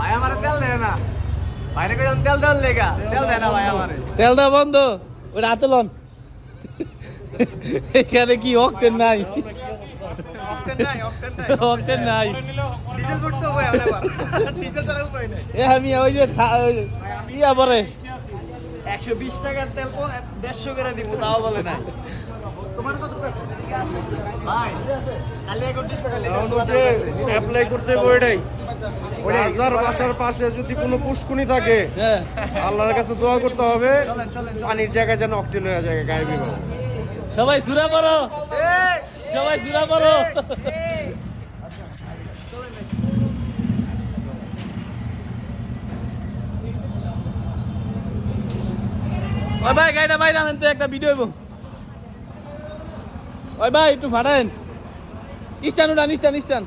ভাই আমারে তেল দেয় না বাইরে কই তেল দেন লেগা তেল দেয় না ভাই আমারে তেল দাও বন্ধ ওটা হাতে লন এখানে কি অক্টেন নাই অক্টেন নাই ডিজেল করতে হবে আবার ডিজেল ছাড়া উপায় নাই এ আমি ওই যে ইয়া পরে 120 টাকার তেল তো 150 করে দিব তাও বলে নাই তোমার কত টাকা ভাই কালি 31 টাকা লেগে অ্যাপ্লাই করতে হবে ওইটাই হাজার বাসার পাশে যদি কোনো পুষ্কুনি থাকে হ্যাঁ আল্লাহর কাছে দোয়া করতে হবে পানির জায়গায় যেন অক্টেন হয়ে যায় গায়েবি হয়। সবাই জুরা পড়ো সবাই জুরা পড়ো ওই ভাই গাড়িটা বাইরে আনেন তো একটা ভিডিও হইব ওই ভাই একটু ফাটান স্ট্যান্ড উঠান স্ট্যান্ড